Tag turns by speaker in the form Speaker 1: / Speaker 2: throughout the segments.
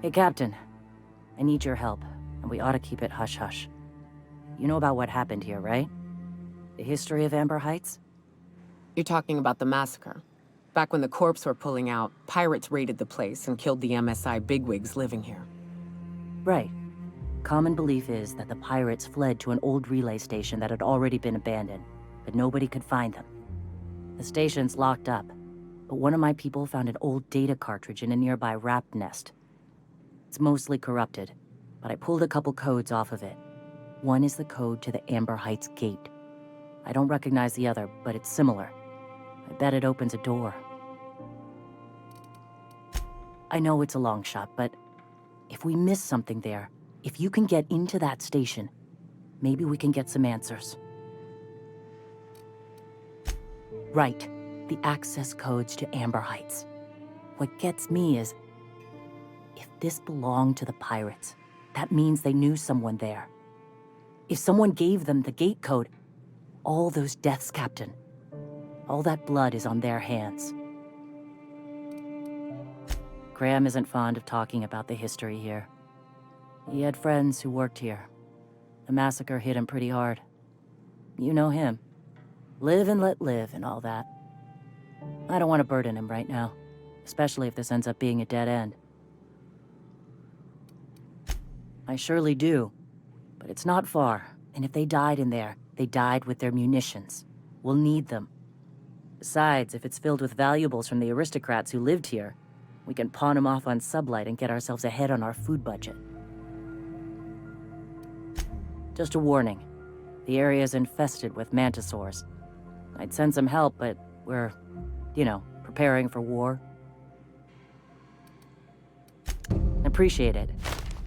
Speaker 1: Hey, Captain. I need your help, and we ought to keep it hush-hush. You know about what happened here, right? The history of Amber Heights?
Speaker 2: You're talking about the massacre. Back when the corps were pulling out, pirates raided the place and killed the MSI bigwigs living here.
Speaker 1: Right. Common belief is that the pirates fled to an old relay station that had already been abandoned, but nobody could find them. The station's locked up, but one of my people found an old data cartridge in a nearby rat nest. It's mostly corrupted, but I pulled a couple codes off of it. One is the code to the Amber Heights gate. I don't recognize the other, but it's similar. I bet it opens a door. I know it's a long shot, but if we miss something there, if you can get into that station, maybe we can get some answers. Right, the access codes to Amber Heights. What gets me is, if this belonged to the pirates, that means they knew someone there. If someone gave them the gate code, all those deaths, Captain, all that blood is on their hands. Graham isn't fond of talking about the history here. He had friends who worked here. The massacre hit him pretty hard. You know him. Live and let live and all that. I don't want to burden him right now, especially if this ends up being a dead end. I surely do, but it's not far, and if they died in there, they died with their munitions. We'll need them. Besides, if it's filled with valuables from the aristocrats who lived here, we can pawn them off on Sublight and get ourselves ahead on our food budget. Just a warning. The area's infested with mantisaurs. I'd send some help, but we're, preparing for war. Appreciate it.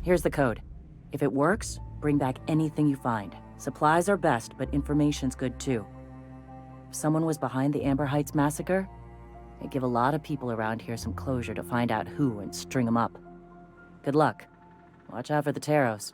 Speaker 1: Here's the code. If it works, bring back anything you find. Supplies are best, but information's good too. If someone was behind the Amber Heights massacre, it'd give a lot of people around here some closure to find out who and string them up. Good luck. Watch out for the Taros.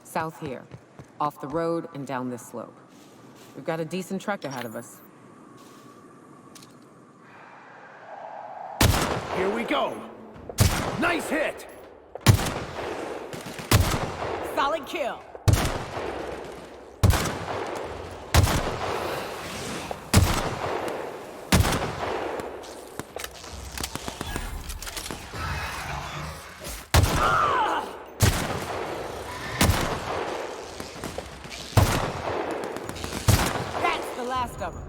Speaker 2: South here, off the road and down this slope. We've got a decent trek ahead of us.
Speaker 3: Here we go! Nice hit!
Speaker 2: Solid kill! Last of them.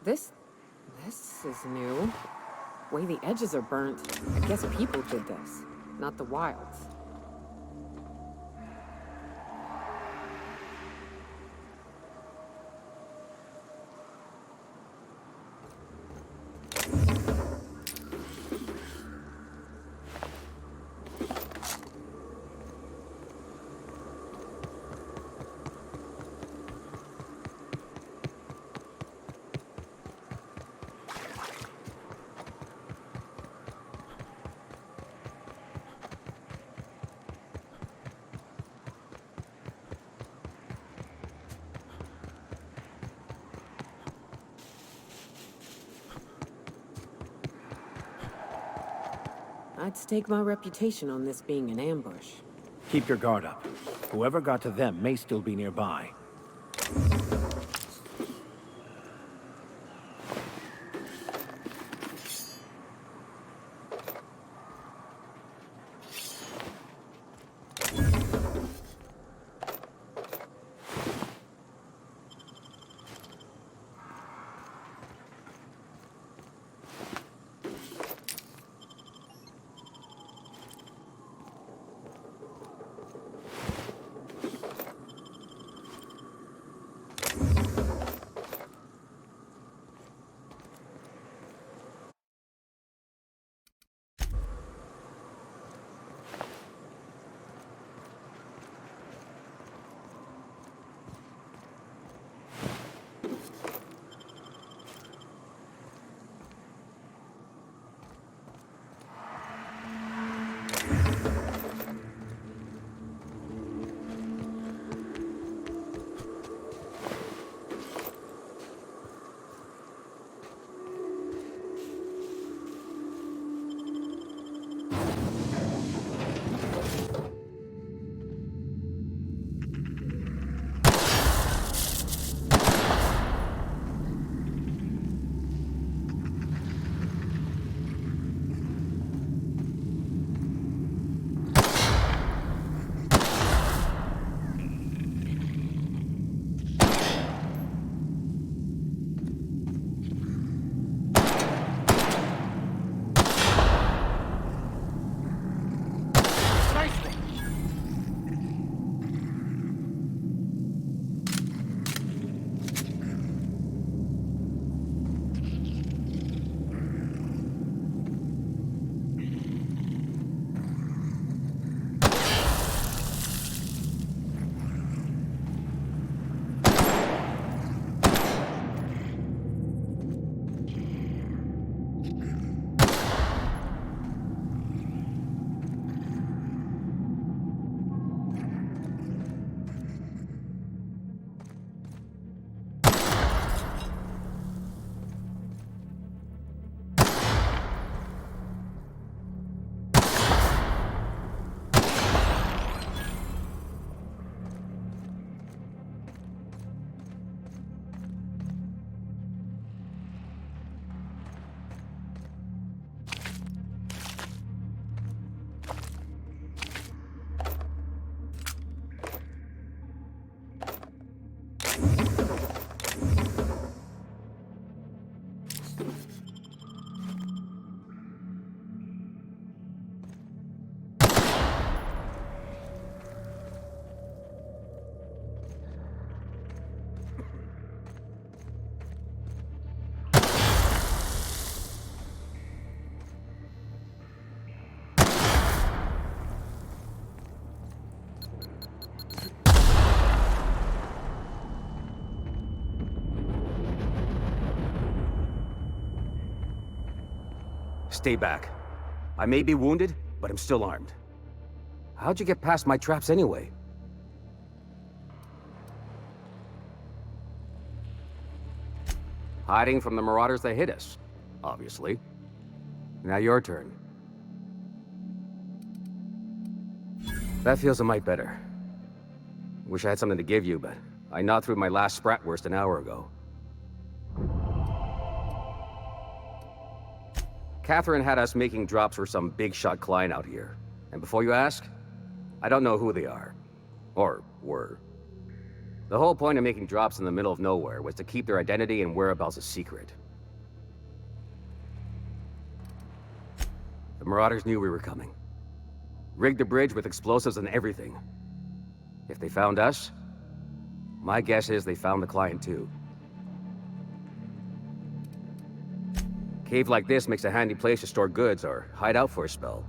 Speaker 2: This is new. Way the edges are burnt. I guess people did this, not the wilds. I'd stake my reputation on this being an ambush.
Speaker 3: Keep your guard up. Whoever got to them may still be nearby.
Speaker 4: Stay back. I may be wounded, but I'm still armed. How'd you get past my traps anyway? Hiding from the marauders that hit us, obviously. Now your turn. That feels a mite better. Wish I had something to give you, but I gnawed through my last Spratwurst an hour ago. Catherine had us making drops for some big-shot client out here. And before you ask, I don't know who they are. Or were. The whole point of making drops in the middle of nowhere was to keep their identity and whereabouts a secret. The Marauders knew we were coming. Rigged the bridge with explosives and everything. If they found us, my guess is they found the client too. Cave like this makes a handy place to store goods or hide out for a spell.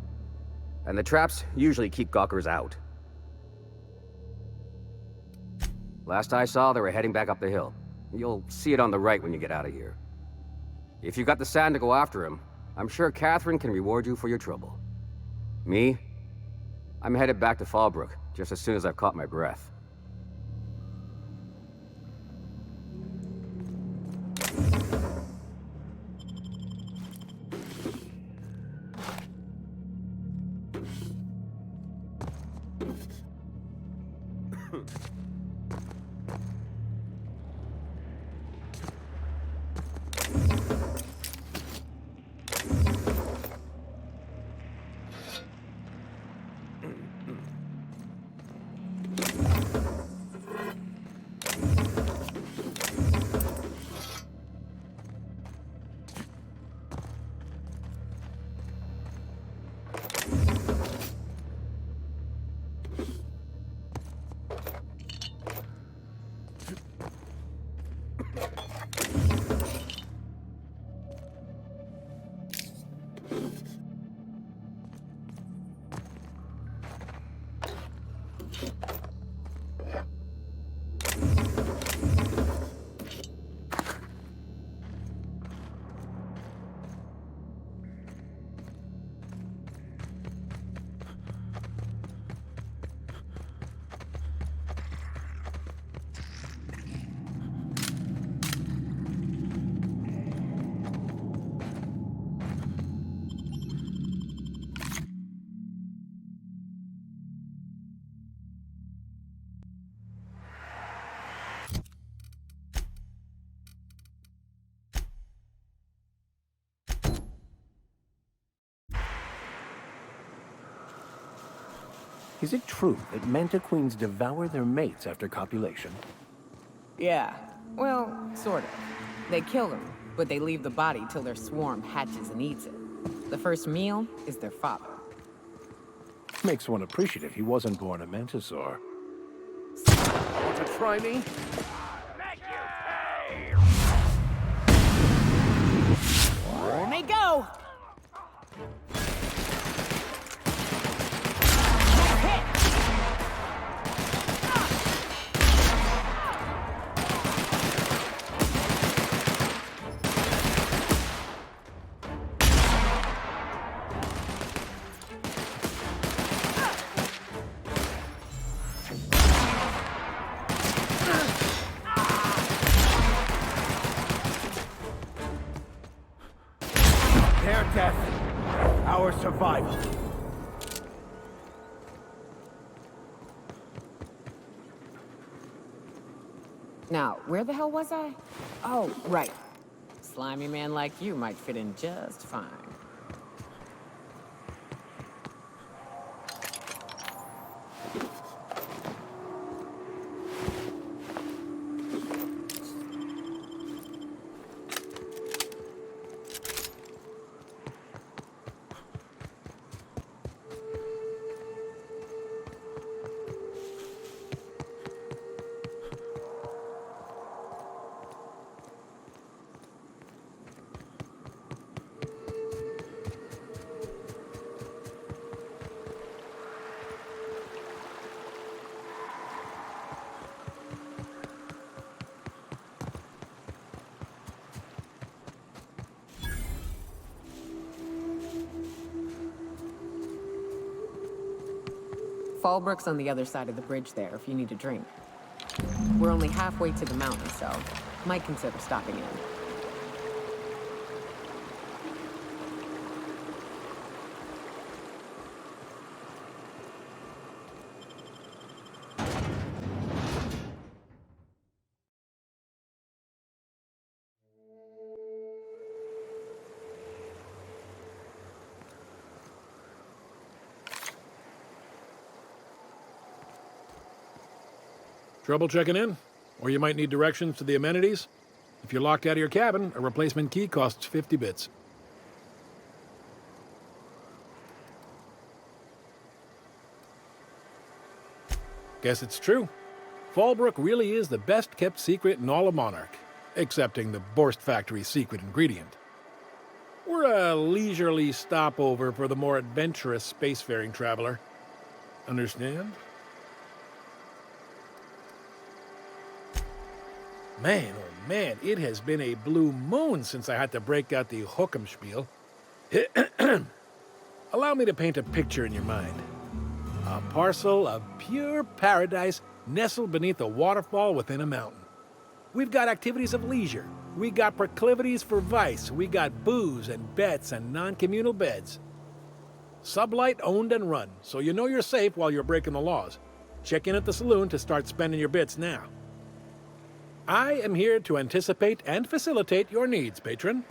Speaker 4: And the traps usually keep gawkers out. Last I saw, they were heading back up the hill. You'll see it on the right when you get out of here. If you got the sand to go after him, I'm sure Catherine can reward you for your trouble. Me? I'm headed back to Fallbrook, just as soon as I've caught my breath.
Speaker 3: Is it true that manta queens devour their mates after copulation?
Speaker 2: Yeah, well, sort of. They kill them, but they leave the body till their swarm hatches and eats it. The first meal is their father.
Speaker 3: Makes one appreciative he wasn't born a mantisaur.
Speaker 5: Want to try me?
Speaker 2: Here they go!
Speaker 3: Their death, our survival.
Speaker 2: Now, where the hell was I? Oh, right. Slimy man like you might fit in just fine. Fallbrook's on the other side of the bridge there if you need a drink. We're only halfway to the mountain, so might consider stopping in.
Speaker 6: Trouble checking in? Or you might need directions to the amenities? If you're locked out of your cabin, a replacement key costs 50 bits. Guess it's true. Fallbrook really is the best-kept secret in all of Monarch, excepting the Borst Factory's secret ingredient. We're a leisurely stopover for the more adventurous spacefaring traveler. Understand? Man, oh man, it has been a blue moon since I had to break out the Hookem-spiel. Allow me to paint a picture in your mind. A parcel of pure paradise nestled beneath a waterfall within a mountain. We've got activities of leisure. We got proclivities for vice. We got booze and bets and non-communal beds. Sublight owned and run, so you know you're safe while you're breaking the laws. check in at the saloon to start spending your bits now. I am here to anticipate and facilitate your needs, patron.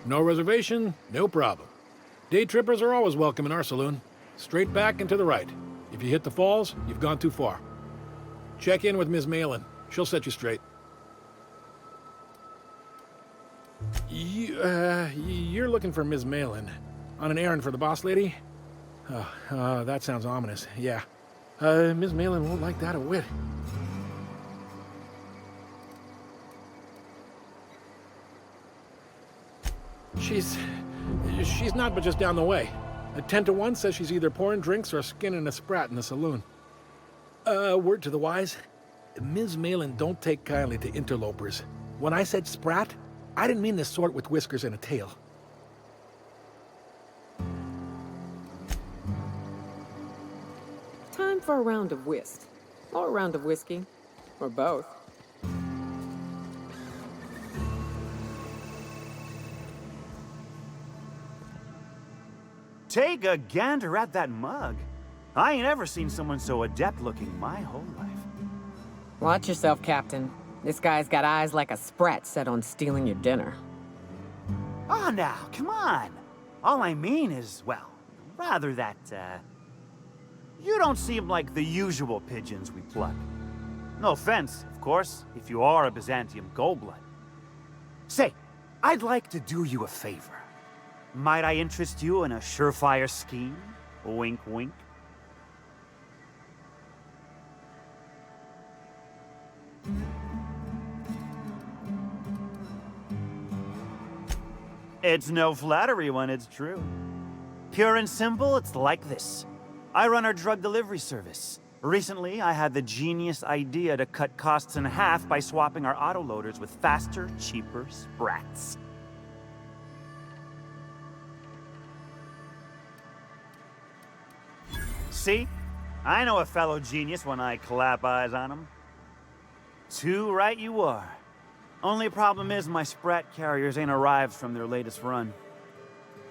Speaker 6: No reservation, no problem. Day trippers are always welcome in our saloon. Straight back and to the right. If you hit the falls, you've gone too far. Check in with Ms. Malin. She'll set you straight. You're looking for Ms. Malin. On an errand for the boss lady? Oh, that sounds ominous. Yeah. Ms. Malin won't like that a whit. She's not but just down the way. A 10 to 1 says she's either pouring drinks or skinning a sprat in the saloon. Word to the wise, Ms. Malin don't take kindly to interlopers. When I said sprat, I didn't mean the sort with whiskers and a tail.
Speaker 2: Time for a round of whist. Or a round of whiskey. Or both.
Speaker 7: Take a gander at that mug. I ain't ever seen someone so adept looking my whole life.
Speaker 2: Watch yourself, Captain. This guy's got eyes like a sprat set on stealing your dinner.
Speaker 7: Oh, now, come on. All I mean is, well, rather that, you don't seem like the usual pigeons we pluck. No offense, of course, if you are a Byzantium Goldblood. Say, I'd like to do you a favor. Might I interest you in a surefire scheme? Wink, wink. It's no flattery when it's true. Pure and simple, it's like this. I run our drug delivery service. Recently, I had the genius idea to cut costs in half by swapping our autoloaders with faster, cheaper sprats. See? I know a fellow genius when I clap eyes on him. Too right you are. Only problem is my sprat carriers ain't arrived from their latest run.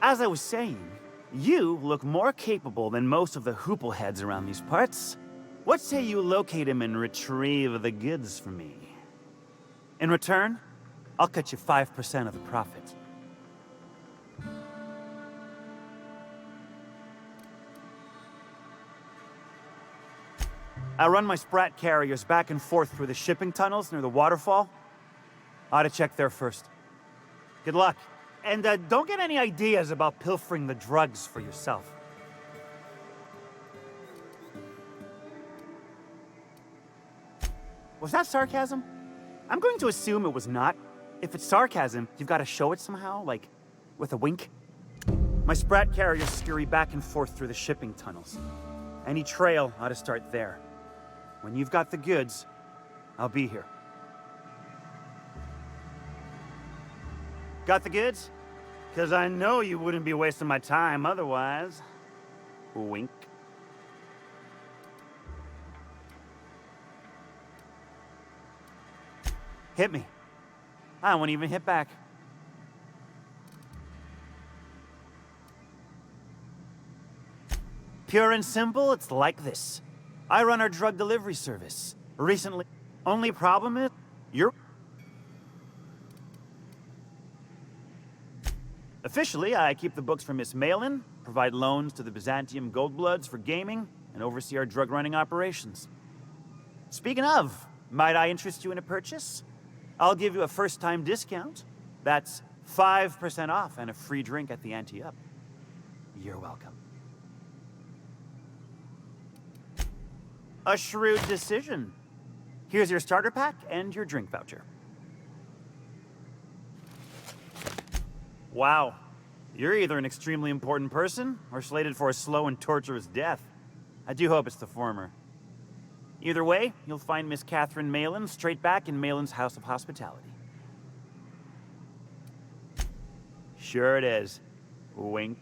Speaker 7: As I was saying, you look more capable than most of the hoople heads around these parts. What say you locate him and retrieve the goods for me? In return, I'll cut you 5% of the profit. I run my sprat carriers back and forth through the shipping tunnels near the waterfall. Ought to check there first. Good luck. And don't get any ideas about pilfering the drugs for yourself. Was that sarcasm? I'm going to assume it was not. If it's sarcasm, you've got to show it somehow, like with a wink. My sprat carriers scurry back and forth through the shipping tunnels. Any trail ought to start there. When you've got the goods, I'll be here. Got the goods? 'Cause I know you wouldn't be wasting my time otherwise. Wink. Hit me. I won't even hit back. Pure and simple, it's like this. I run our drug delivery service. Recently, only problem is, Officially, I keep the books for Miss Malin, provide loans to the Byzantium Goldbloods for gaming, and oversee our drug running operations. Speaking of, might I interest you in a purchase? I'll give you a first-time discount. That's 5% off and a free drink at the ante up. You're welcome. A shrewd decision. Here's your starter pack and your drink voucher. Wow. You're either an extremely important person or slated for a slow and torturous death. I do hope it's the former. Either way, you'll find Miss Catherine Malin straight back in Malin's House of Hospitality. Sure it is. Wink.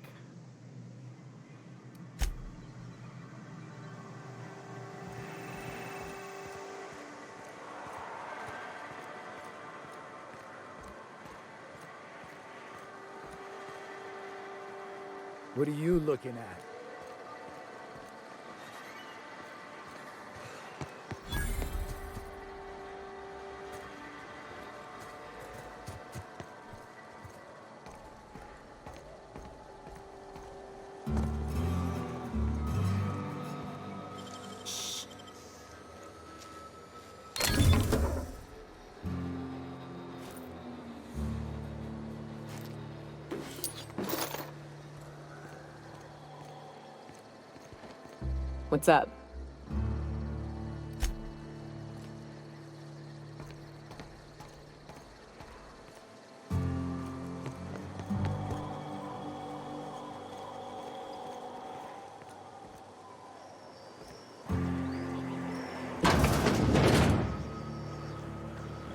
Speaker 5: What are you looking at?
Speaker 2: What's up?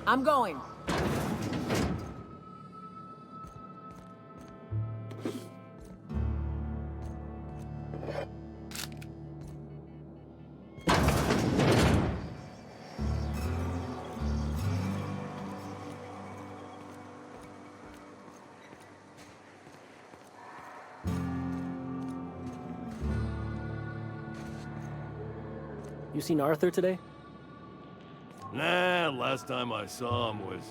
Speaker 2: I'm going.
Speaker 8: You seen Arthur today?
Speaker 5: Nah, last time I saw him was,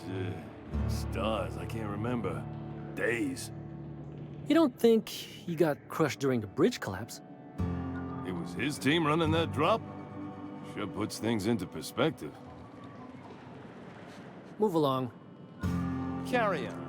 Speaker 5: stars. I can't remember. Days.
Speaker 8: You don't think he got crushed during the bridge collapse?
Speaker 5: It was his team running that drop? Sure puts things into perspective.
Speaker 8: Move along.
Speaker 5: Carry on.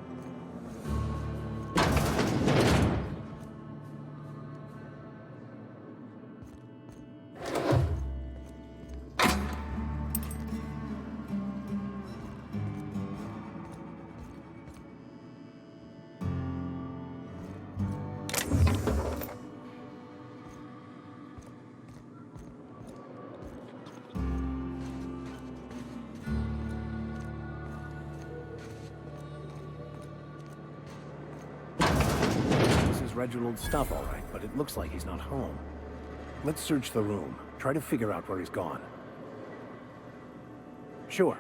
Speaker 3: Reginald's stuff, all right, but it looks like he's not home. Let's search the room. Try to figure out where he's gone. Sure.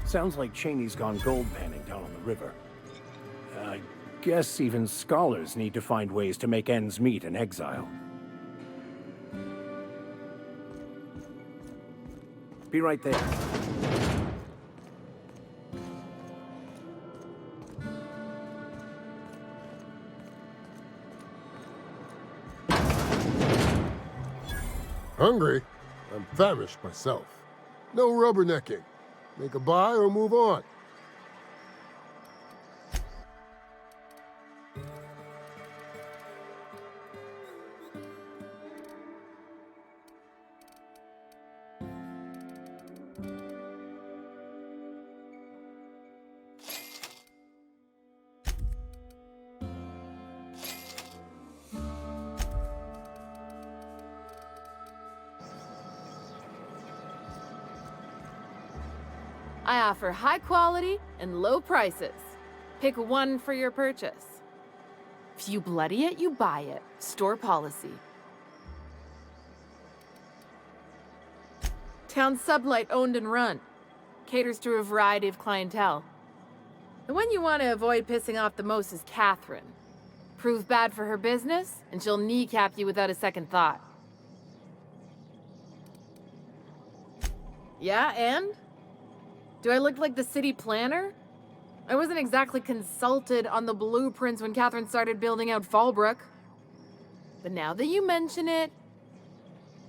Speaker 3: Sounds like Cheney's gone gold panning down on the river. I guess even scholars need to find ways to make ends meet in exile. Be right there.
Speaker 9: Hungry? I'm famished myself. No rubbernecking. Make a buy or move on.
Speaker 10: I offer high quality and low prices. Pick one for your purchase. If you bloody it, you buy it. Store policy. Town Sublight owned and run. Caters to a variety of clientele. The one you want to avoid pissing off the most is Catherine. Prove bad for her business, and she'll kneecap you without a second thought. Yeah, and? Do I look like the city planner? I wasn't exactly consulted on the blueprints when Catherine started building out Fallbrook. But now that you mention it,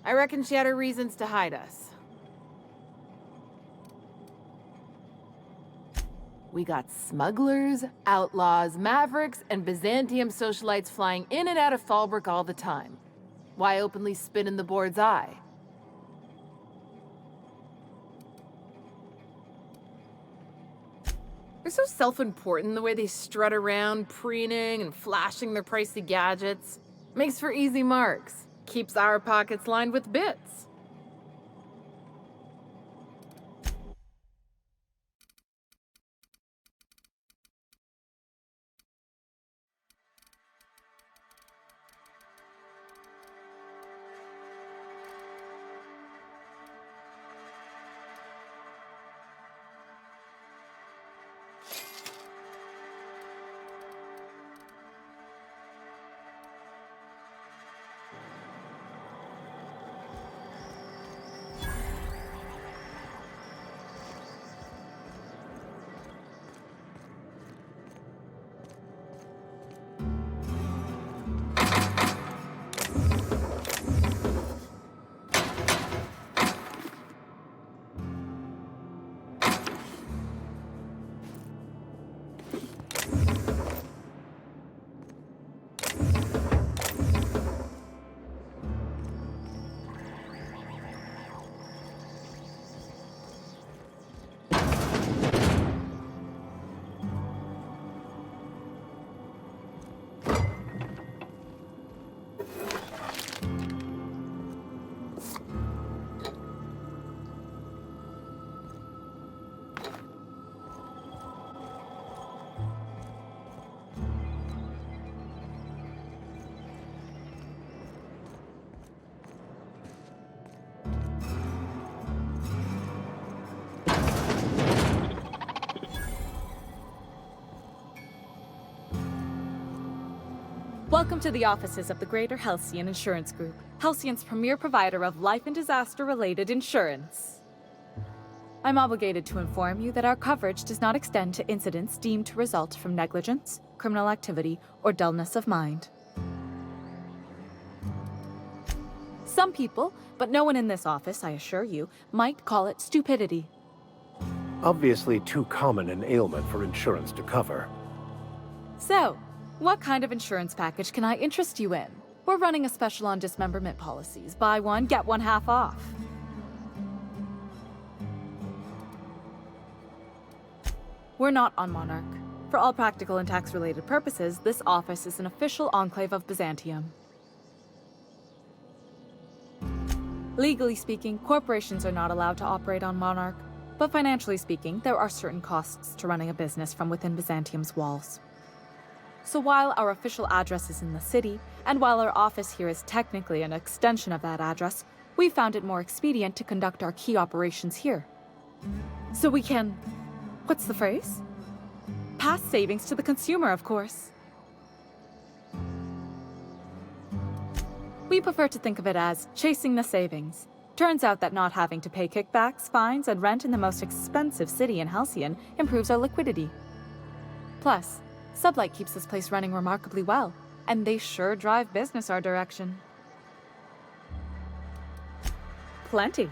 Speaker 10: I reckon she had her reasons to hide us. We got smugglers, outlaws, mavericks, and Byzantium socialites flying in and out of Fallbrook all the time. Why openly spit in the board's eye? They're so self-important the way they strut around, preening and flashing their pricey gadgets. Makes for easy marks. Keeps our pockets lined with bits.
Speaker 11: Welcome to the offices of the Greater Halcyon Insurance Group, Halcyon's premier provider of life and disaster-related insurance. I'm obligated to inform you that our coverage does not extend to incidents deemed to result from negligence, criminal activity, or dullness of mind. Some people, but no one in this office, I assure you, might call it stupidity.
Speaker 3: Obviously too common an ailment for insurance to cover.
Speaker 11: So, what kind of insurance package can I interest you in? We're running a special on dismemberment policies. Buy one, get one half off. We're not on Monarch. For all practical and tax-related purposes, this office is an official enclave of Byzantium. Legally speaking, corporations are not allowed to operate on Monarch, but financially speaking, there are certain costs to running a business from within Byzantium's walls. So while our official address is in the city, and while our office here is technically an extension of that address, we found it more expedient to conduct our key operations here. So we can... what's the phrase? Pass savings to the consumer, of course. We prefer to think of it as chasing the savings. Turns out that not having to pay kickbacks, fines, and rent in the most expensive city in Halcyon improves our liquidity. Plus, Sublight keeps this place running remarkably well, and they sure drive business our direction. Plenty.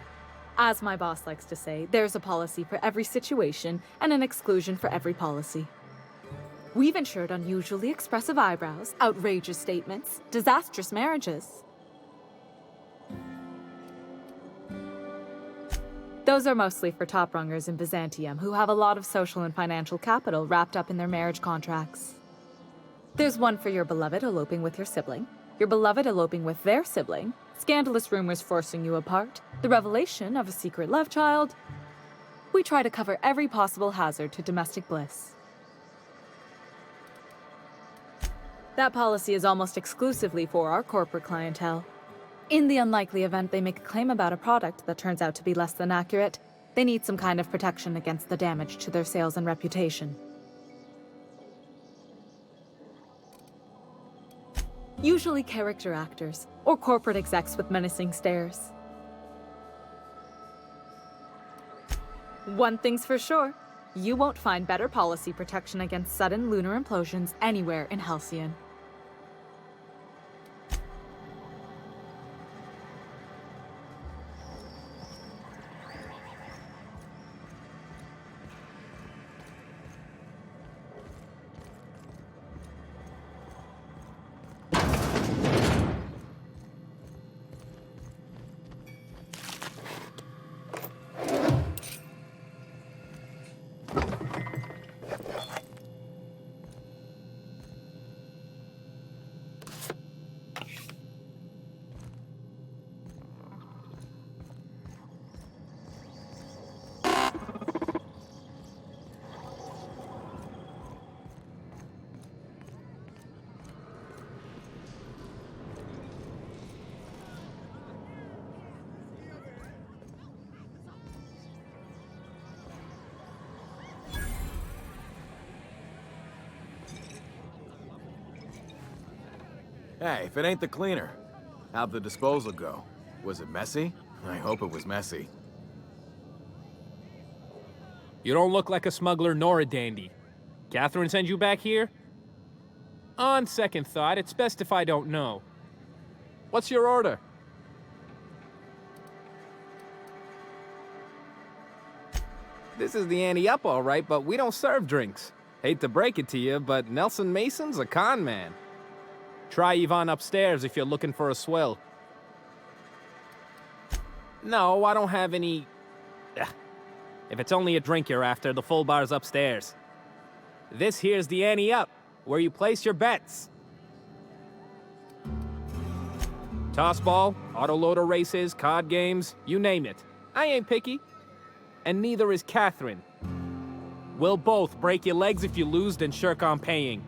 Speaker 11: As my boss likes to say, there's a policy for every situation and an exclusion for every policy. We've insured unusually expressive eyebrows, outrageous statements, disastrous marriages. Those are mostly for top-rungers in Byzantium who have a lot of social and financial capital wrapped up in their marriage contracts. There's one for your beloved eloping with your sibling, your beloved eloping with their sibling, scandalous rumors forcing you apart, the revelation of a secret love child. We try to cover every possible hazard to domestic bliss. That policy is almost exclusively for our corporate clientele. In the unlikely event they make a claim about a product that turns out to be less than accurate, they need some kind of protection against the damage to their sales and reputation. Usually character actors, or corporate execs with menacing stares. One thing's for sure, you won't find better policy protection against sudden lunar implosions anywhere in Halcyon.
Speaker 12: Hey, if it ain't the cleaner, how'd the disposal go? Was it messy? I hope it was messy.
Speaker 13: You don't look like a smuggler nor a dandy. Catherine sent you back here? On second thought, it's best if I don't know. What's your order?
Speaker 14: This is the ante up, all right, but we don't serve drinks. Hate to break it to you, but Nelson Mason's a con man.
Speaker 13: Try Yvonne upstairs if you're looking for a swill.
Speaker 14: No, I don't have any...
Speaker 13: Ugh. If it's only a drink you're after, the full bar's upstairs. This here's the ante up, where you place your bets. Tossball, autoloader races, card games, you name it. I ain't picky. And neither is Catherine. We'll both break your legs if you lose, then shirk on paying.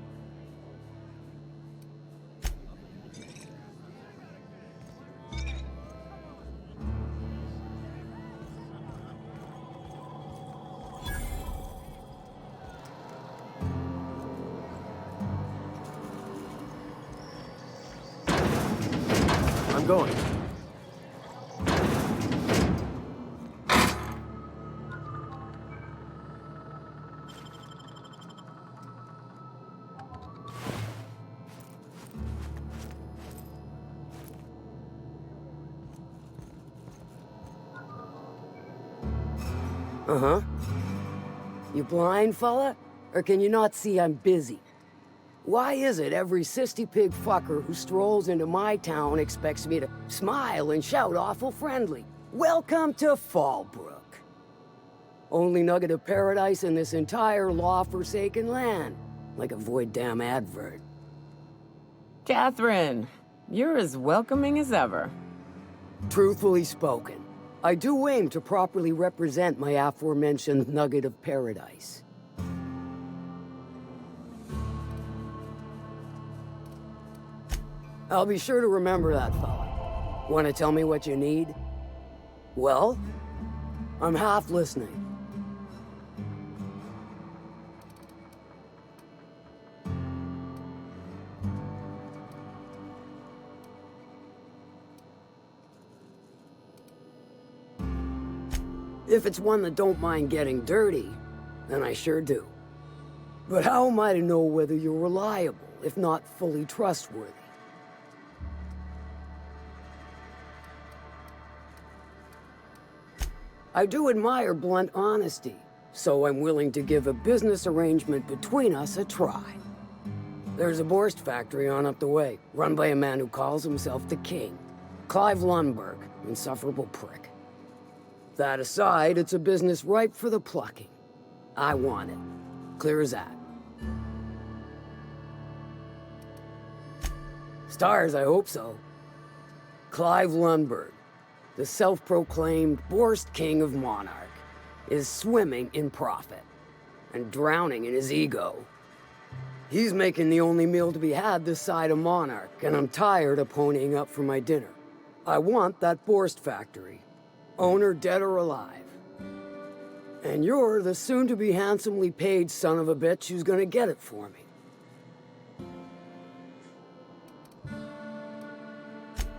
Speaker 12: going.
Speaker 15: Uh-huh. You blind, fella? Or can you not see I'm busy? Why is it every sissy pig fucker who strolls into my town expects me to smile and shout awful friendly? Welcome to Fallbrook. Only nugget of paradise in this entire law-forsaken land. Like a void damn advert.
Speaker 2: Catherine, you're as welcoming as ever.
Speaker 15: Truthfully spoken, I do aim to properly represent my aforementioned nugget of paradise. I'll be sure to remember that, fella. Want to tell me what you need? Well, I'm half listening. If it's one that don't mind getting dirty, then I sure do. But how am I to know whether you're reliable, if not fully trustworthy? I do admire blunt honesty, so I'm willing to give a business arrangement between us a try. There's a Borst factory on up the way, run by a man who calls himself the King. Clive Lundberg, insufferable prick. That aside, it's a business ripe for the plucking. I want it. Clear as that. Stars, I hope so. Clive Lundberg, the self-proclaimed Borst King of Monarch, is swimming in profit and drowning in his ego. He's making the only meal to be had this side of Monarch, and I'm tired of ponying up for my dinner. I want that Borst factory, owner dead or alive. And you're the soon-to-be handsomely paid son of a bitch who's gonna get it for me.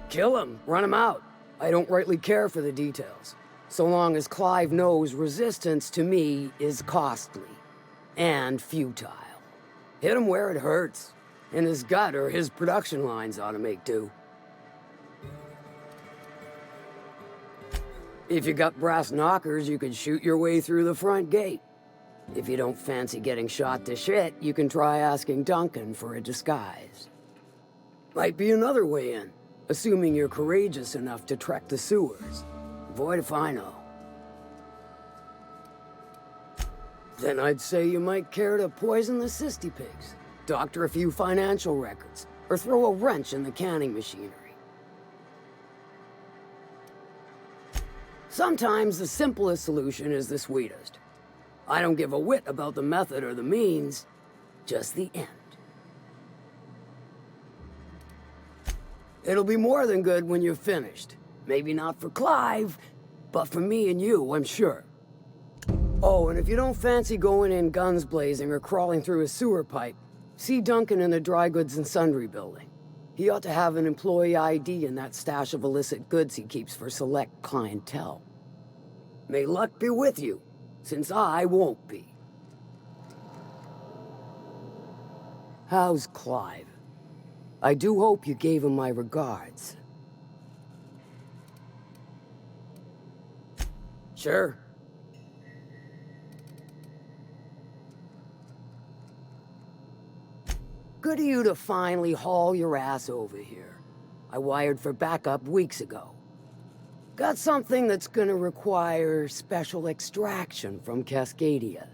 Speaker 15: Kill him, run him out. I don't rightly care for the details, so long as Clive knows resistance to me is costly and futile. Hit him where it hurts, in his gut or his production lines ought to make do. If you got brass knockers, you could shoot your way through the front gate. If you don't fancy getting shot to shit, you can try asking Duncan for a disguise. Might be another way in, assuming you're courageous enough to trek the sewers. Void if I know. Then I'd say you might care to poison the cysty pigs, doctor a few financial records, or throw a wrench in the canning machinery. Sometimes the simplest solution is the sweetest. I don't give a whit about the method or the means, just the end. It'll be more than good when you're finished. Maybe not for Clive, but for me and you, I'm sure. Oh, and if you don't fancy going in guns blazing or crawling through a sewer pipe, see Duncan in the dry goods and sundry building. He ought to have an employee ID in that stash of illicit goods he keeps for select clientele. May luck be with you, since I won't be. How's Clive? I do hope you gave him my regards. Sure. Good of you to finally haul your ass over here. I wired for backup weeks ago. Got something that's gonna require special extraction from Cascadia.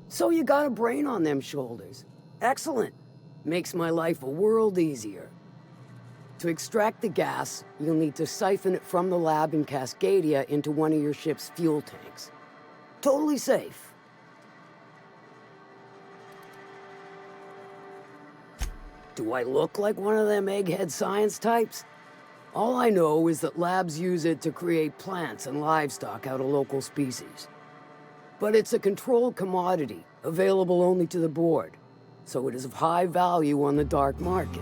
Speaker 15: So you got a brain on them shoulders. Excellent. Makes my life a world easier. To extract the gas, you'll need to siphon it from the lab in Cascadia into one of your ship's fuel tanks. Totally safe. Do I look like one of them egghead science types? All I know is that labs use it to create plants and livestock out of local species. But it's a controlled commodity, available only to the board. so it is of high value on the dark market.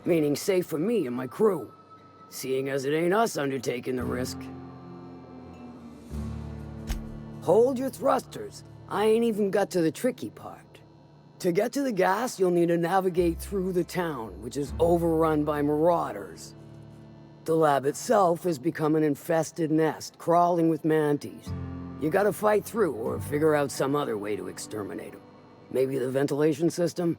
Speaker 15: Meaning safe for me and my crew, seeing as it ain't us undertaking the risk. Hold your thrusters. I ain't even got to the tricky part. To get to the gas, you'll need to navigate through the town, which is overrun by marauders. The lab itself has become an infested nest, crawling with mantis. You gotta fight through or figure out some other way to exterminate them. Maybe the ventilation system?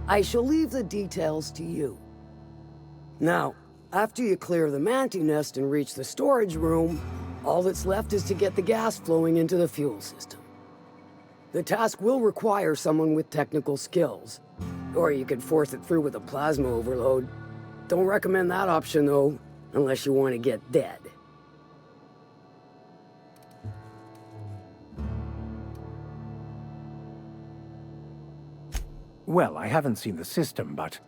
Speaker 15: I shall leave the details to you. Now, after you clear the mantis nest and reach the storage room, all that's left is to get the gas flowing into the fuel system. The task will require someone with technical skills, or you could force it through with a plasma overload. Don't recommend that option though, unless you want to get dead.
Speaker 3: Well, I haven't seen the system, but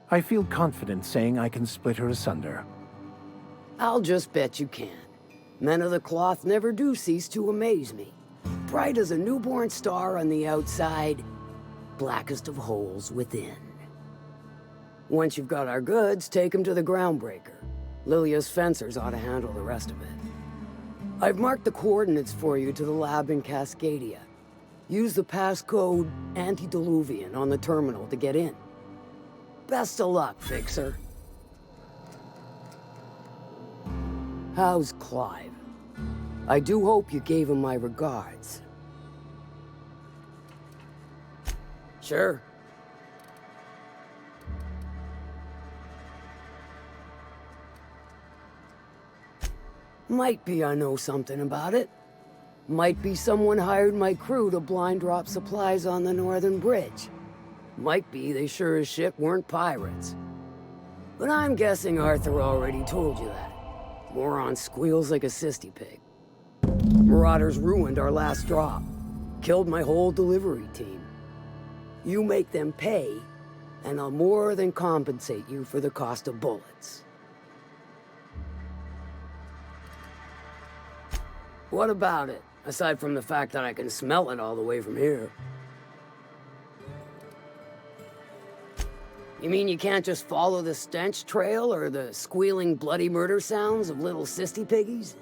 Speaker 3: I feel confident saying I can split her asunder.
Speaker 15: I'll just bet you can. Men of the cloth never do cease to amaze me. Bright as a newborn star on the outside, blackest of holes within. Once you've got our goods, take them to the groundbreaker. Lilia's fencers ought to handle the rest of it. I've marked the coordinates for you to the lab in Cascadia. Use the passcode Antediluvian on the terminal to get in. Best of luck, Fixer. How's Clive? I do hope you gave him my regards. Sure. Might be I know something about it. Might be someone hired my crew to blind drop supplies on the northern bridge. Might be they sure as shit weren't pirates. But I'm guessing Arthur already told you that. Moron squeals like a sissy pig. Marauders ruined our last drop. Killed my whole delivery team. You make them pay, and I'll more than compensate you for the cost of bullets. What about it? Aside from the fact that I can smell it all the way from here. You mean you can't just follow the stench trail or the squealing bloody murder sounds of little sissy piggies?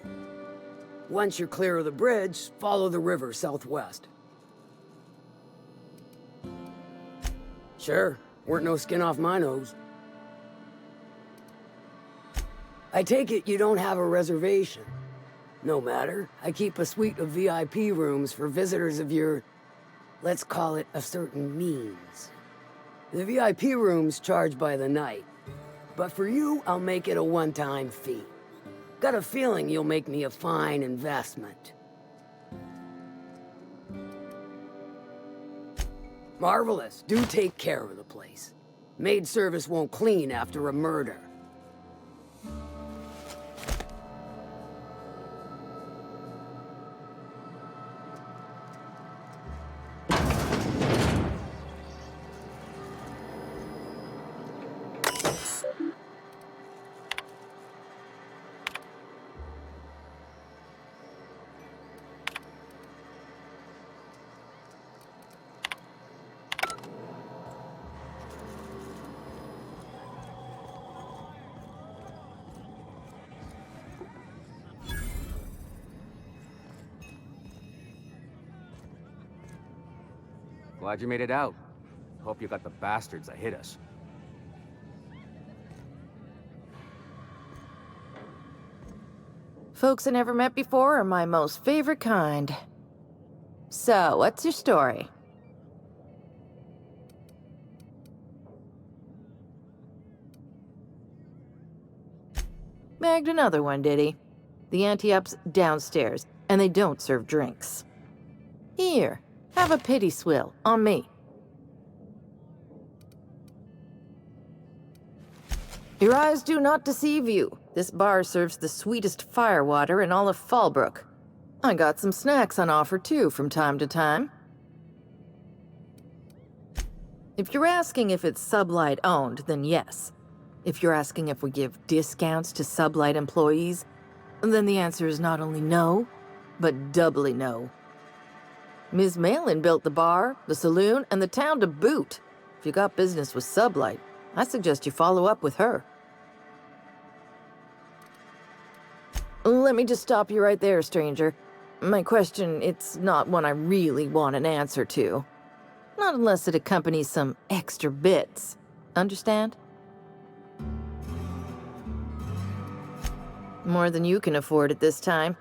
Speaker 15: Once you're clear of the bridge, follow the river southwest. Sure, weren't no skin off my nose. I take it you don't have a reservation. No matter, I keep a suite of VIP rooms for visitors of your, let's call it a certain means. The VIP rooms charge by the night, but for you, I'll make it a one-time fee. Got a feeling you'll make me a fine investment. Marvelous, do take care of the place. Maid service won't clean after a murder.
Speaker 4: Glad you made it out. Hope you got the bastards that hit us.
Speaker 16: Folks I never met before are my most favorite kind. So, what's your story? Bagged another one, did he? The anti-up's downstairs, and they don't serve drinks. Here, have a pity swill, on me. Your eyes do not deceive you. This bar serves the sweetest firewater in all of Fallbrook. I got some snacks on offer too from time to time. If you're asking if it's Sublight owned, then yes. If you're asking if we give discounts to Sublight employees, then the answer is not only no, but doubly no. Ms. Malin built the bar, the saloon, and the town to boot. If you got business with Sublight, I suggest you follow up with her. Let me just stop you right there, stranger. My question, it's not one I really want an answer to. Not unless it accompanies some extra bits. Understand? More than you can afford at this time.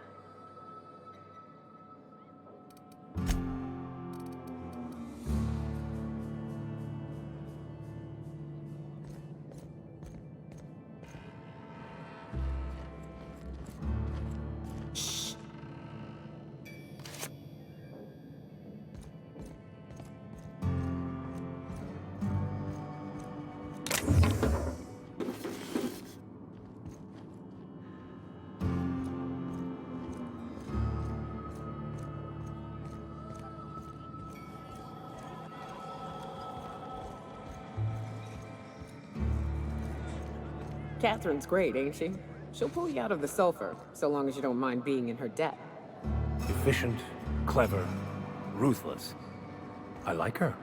Speaker 2: Catherine's great, ain't she? She'll pull you out of the sulfur, so long as you don't mind being in her debt.
Speaker 3: Efficient, clever, ruthless. I like her.